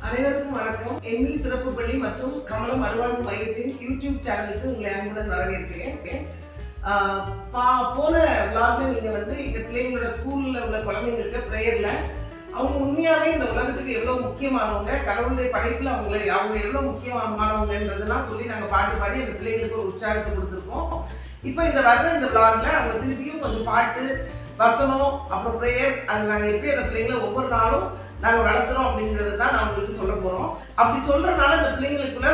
அனைவருக்கும் வணக்கம். எம்மி சிறப்பு பள்ளி மற்றும் கமலம் அறுவாழ்வு மையத்தின் யூடியூப் சேனலுக்கு உங்களை அன்புடன் வரவேற்கிறேன். போன விளாக்ல நீங்க எங்க பிள்ளைங்களோட ஸ்கூல்ல உள்ள குழந்தைங்களுக்கு பிரேயர்ல அவங்க உண்மையாவே இந்த உலகத்துக்கு எவ்வளவு முக்கியமானவங்க, கடவுளுடைய படைப்புல அவங்க எவ்வளவு முக்கியமானவங்கன்றதெல்லாம் சொல்லி நாங்க பாட்டு பாடி அந்த பிள்ளைங்களுக்கு ஒரு உற்சாகத்தை கொடுத்துருக்கோம். இப்போ இந்த விளாக்ல அவங்க திருப்பியும் கொஞ்சம் பாட்டு, வசனம், அப்புறம் பிரேயர், அது நாங்கள் எப்படி அந்த பிள்ளைங்களை ஒவ்வொரு நாளும் நாங்கள் வளர்த்துறோம் அப்படிங்கிறது தான் நான் உங்களுக்கு சொல்ல போகிறோம். அப்படி சொல்கிறதுனால இந்த பிள்ளைங்களுக்குள்ள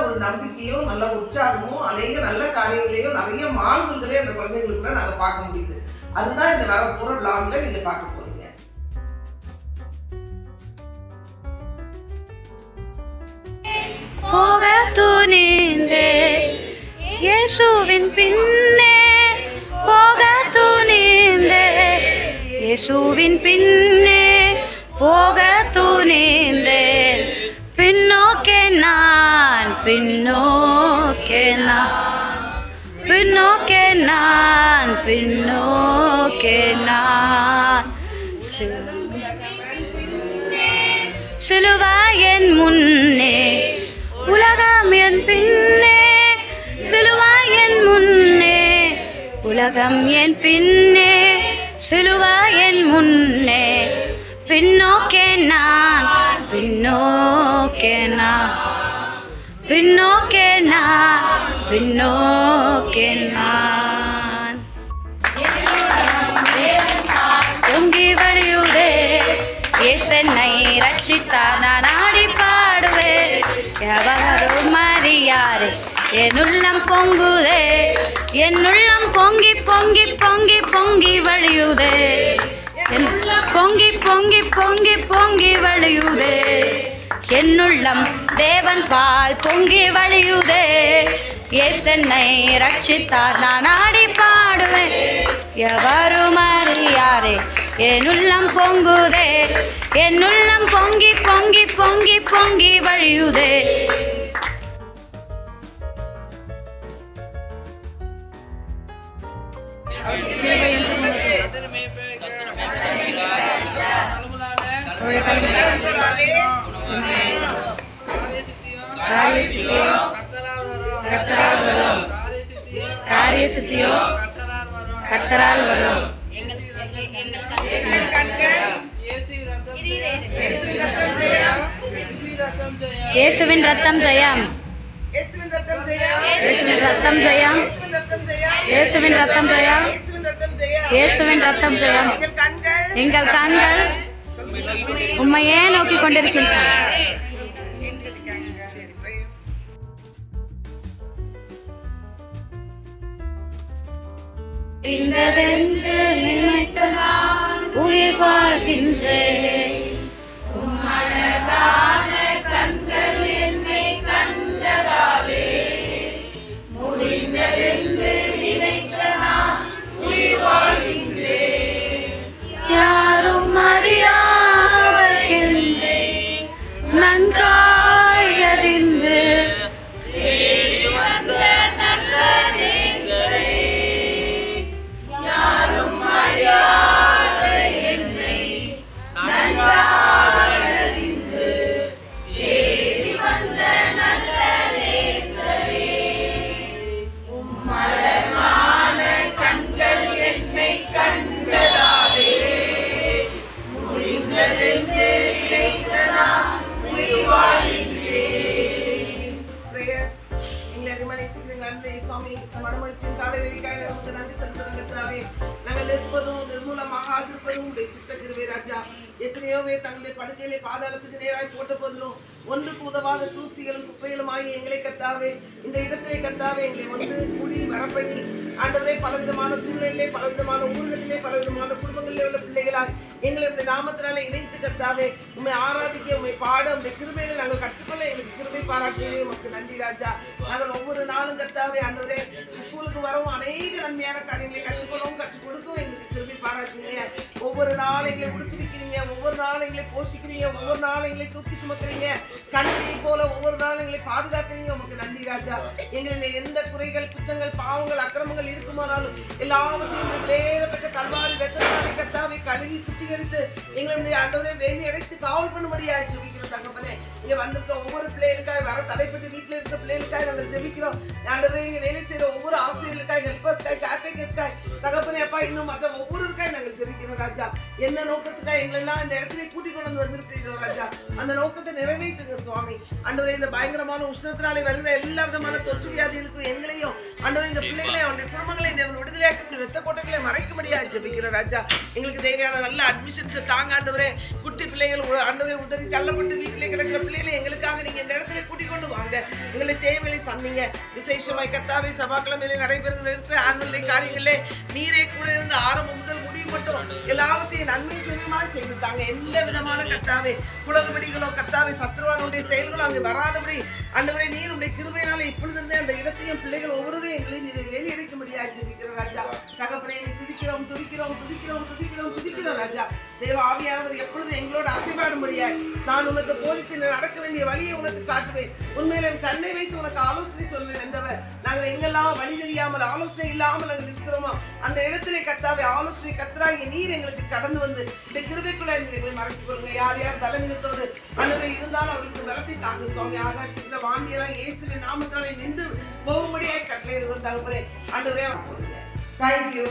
ஒரு நம்பிக்கையோ நல்ல உற்சாகமோ அநேக நல்ல காரியங்களையோ நிறைய மாறுதல்களே அந்த குழந்தைங்களுக்குள்ள நாங்கள் பார்க்க முடியுது. அதுதான் இந்த வரப்போகிற விளாக்ல நீங்கள் பார்க்க போறீங்க. போக துணிந்தே இயேசுவின் பின்னே, போக துணிந்தே இயேசுவின் பின்னே, போக துணிந்தேன். பின்னோக்கே நான், பின்னோக்கே நான், பின்னோக்கே நான், பின்னோக்கே நான். சிலுவாய் என் முன்னே, உலகம் என் பின்னே, சிலுவாய் என் முன்னே, உலகம் என் பின்னே, சிலுவாய் என் முன்னே. பின்னோக்கே நான், பின்னோக்கே நான், பின்னோக்கே நான், பின்னோக்கே நான். பொங்கி வழியுதே என்னை ரட்சித்தார், நான் ஆடி பாடுவேன். எவரும் அறியாரே என் உள்ளம் பொங்குதே, என் உள்ளம் பொங்கி பொங்கி பொங்கி பொங்கி வழியுதே, பொங்கி பொங்கி பொங்கி பொங்கி வழியுதே. என்னுள்ளம் தேவன் பால் பொங்கி வழியுதே. என்னை ரட்சித்தார், நான் ஆடி பாடுவேன். எவரும் அறியாரே என் உள்ளம் பொங்குதே, என் உள்ளம் பொங்கி பொங்கி பொங்கி பொங்கி வழியுதே. காரிய சித்தியோ கர்த்தரால் வரும். இயேசுவின் ரத்தம் ஜெயம், இயேசுவின் ரத்தம் ஜெயம், இயேசுவின் ரத்தம் ஜெயம், இயேசுவின் ரத்தம் ஜெயம், இயேசுவின் ரத்தம் ஜெயம். எங்கள் கண்கள் உம்மையே நோக்கி கொண்டிருக்கின்றன. உயிர் வாழ்கின்றேன். உம்மழகான கண்கள் என்னை கண்டதாலே முடிந்ததென்று நினைத்த நான் உயிர் வாழ்கின்றேன். யாரும் அறியாத என்னை நன்றாய் அறிந்து தேடி வந்த நல்ல நேசரே, யாரும் அறியாத என்னை நன்றாக அறிந்து தேடி வந்த நல்ல நேசரே, உம்மழகான கண்கள் என்னை கண்டதாலே முடிந்ததென்று நினைத்த நான் உயிர் வாழ்கின்றேன். எங்களை அபிமானிக்கிறீங்க நன்றி சுவாமி. மனமளிச்சின் காலை வெளிக்காக நமக்கு நன்றி செலுத்துறாங்க. நாங்கள் இருப்பதும் நிர்மூலமாக இருப்பதும் உடைய சித்த கிருபை ராஜா. எத்தனையோ பேர் தங்களுடைய படுக்கையிலே பாதாளத்துக்கு நேராக போட்ட போதிலும் ஒன்றுக்கு உதவாத தூசிகளும் குப்பைகளும் ஆகி எங்களை கத்தாவே, இந்த இடத்திலே கத்தாவே எங்களை ஒன்று கூடி வரப்பண்ணி ஆண்டவரே பலவிதமான சூழ்நிலையிலே, பலவிதமான ஊர்களிலே, பலவிதமான குடும்பங்களிலே உள்ள பிள்ளைகளால் எங்களுடைய நாமத்தினால இணைத்து கத்தாவே உண்மை ஆராதிக்க, உண்மை பாட, உண்மை கிருபையில நாங்கள் கற்றுக்கொள்ள எங்களுக்கு கிருபை பாராட்டுகிறேன். உமக்கு நன்றி ராஜா. நாங்கள் ஒவ்வொரு நாளும் கத்தாவே ஆண்டவரே ஸ்கூலுக்கு வரவும் அநேக நன்மையான காரியங்களை கற்றுக்கொள்ளவும் கற்றுக் கொடுக்கவும் எங்களுக்கு கிருபை பாராட்டுகிறீங்க. ஒவ்வொரு நாளும் எங்களை உடுத்திருக்கிறீங்க, ஒவ்வொரு நாளும் எங்களை போஷிக்கிறீங்க, ஒவ்வொரு நாளும் எங்களை தூக்கி சுமக்கிறீங்க, கண்களை போல ஒவ்வொரு நாளும் எங்களை பாதுகாக்கிறீங்க. உமக்கு நன்றி ராஜா. எங்களில் எந்த குறைகள், குற்றங்கள், பாவங்கள், அக்கிரமங்கள் இருக்குமானாலும் எல்லாவற்றையும் விலையேறப்பட்ட கல்வாரி ரத்தத்தினாலே கர்த்தாவே கழுவி சுத்திகரித்து எங்களுடைய ஆண்டவரே வேலி அடைத்து காவல் பண்ணும்படியாய் ஜெபிக்கிறோம். தகப்பனே. இங்க வந்திருக்க ஒவ்வொரு பிள்ளைகளுக்காக வர தலைப்பட்டு வீட்டுல இருக்கிற பிள்ளைகளுக்காக நாங்கள் ஜெபிக்கிறோம். ஆண்டவரே இங்க வேலை செய்யற ஒவ்வொரு ஆசிரியர்களுக்காக, ஹெல்பர்ஸ்க்காக, கேர்டேக்கர்ஸ்க்காக தகப்பனே அப்பா, இன்னும் மற்ற ஒவ்வொருக்காக நாங்கள் ஜெபிக்கிறோம் ராஜா. என்ன நோக்கத்துக்காக எங்களெல்லாம் இந்த இடத்துல கூட்டிக் கொண்டு வந்து வந்திருக்கிறோம் ராஜா, அந்த நோக்கத்தை நிறைவேற்றுங்க சுவாமி. ஆண்டவரே இந்த பயங்கரமான உஷ்ணத்தினாலே வருகிற எல்லா விதமான தொற்று வியாதிகளுக்கும் எங்களையும் ஆண்டவரே இந்த பிள்ளைகளையும் அவருடைய குடும்பங்களை இந்த விடுதலையாக்கி ரத்த கோட்டைகளை மறைக்க முடியாது ஜெபிக்கிறோம் ராஜா. எங்களுக்கு தேவையான நல்ல அட்மிஷன்ஸை தாங்க ஆண்டவரே. குட்டி பிள்ளைகள் ஆண்டவரே உதறி தள்ளப்பட்டு வீட்டிலே கிடக்கிற பிள்ளைகளை எங்களுக்காக நீங்க இந்த இடத்துல கூட்டிக் கொண்டு வாங்க. எங்களை தேவைகளை சந்திங்க. விசேஷமாய் கர்த்தாவே சபாக்கிழமையிலே நடைபெறுகிற இருக்கிற ஆன்வல் காரியங்களே நீரே கூட இருந்து ஆரம்பம் முதல் முடிவு மட்டும் எல்லாவற்றையும் நன்மை தூய்மையாக செய்துட்டாங்க. எந்த விதமான கர்த்தாவே குளறுபடிகளோ கர்த்தாவே சத்ருவானுடைய செயல்களோ அங்கே வராதபடி ஆண்டவரே நீர் உடைய கிருபையினால இப்பொழுது இருந்தே அந்த இடத்தையும் பிள்ளைகள் ஒவ்வொருவரையும் எங்களை நீர் வெளியெடுக்க முடியாது ஜெபிக்கிறோம் ராஜா. தகப்பனே துதிக்கிறோம் துதிக்கிறோம் துதிக்கிறோம் துதிக்கிறோம் துதிக்கிறோம் ராஜா. தேவ ஆவியானவர் எப்பொழுது எங்களோட அசைபாட முடியாது. நான் உனக்கு போதித்து நடக்க வேண்டிய வழியை உனக்கு காட்டுவேன். உண்மையில என் கண்ணை வைத்து உனக்கு ஆலோசனை சொல்வேன் என்றவர். நாங்கள் எங்கெல்லாம் வழி தெரியாமல் ஆலோசனை இல்லாமல் நாங்கள் இருக்கிறோமோ அந்த இடத்திலே கர்த்தாவே ஆலோசனை கர்த்தராகிய நீர் எங்களுக்கு கடந்து வந்து இந்த கிருபைக்குள்ள எங்களை மறைத்துக் கொள்ளுங்க. யார் யார் பலவீனத்தோடு அன்றைய இருந்தாலும் அவருக்கு பலத்தை தாங்க சுவாமி. ஆகாஷத்துல வாண்டியெல்லாம் இயேசுவின் நாமத்தாலே நின்று போகும்படியாக கட்டளையிடுவோம் தகப்பனே. ஆண்டவரே தேங்க்யூ.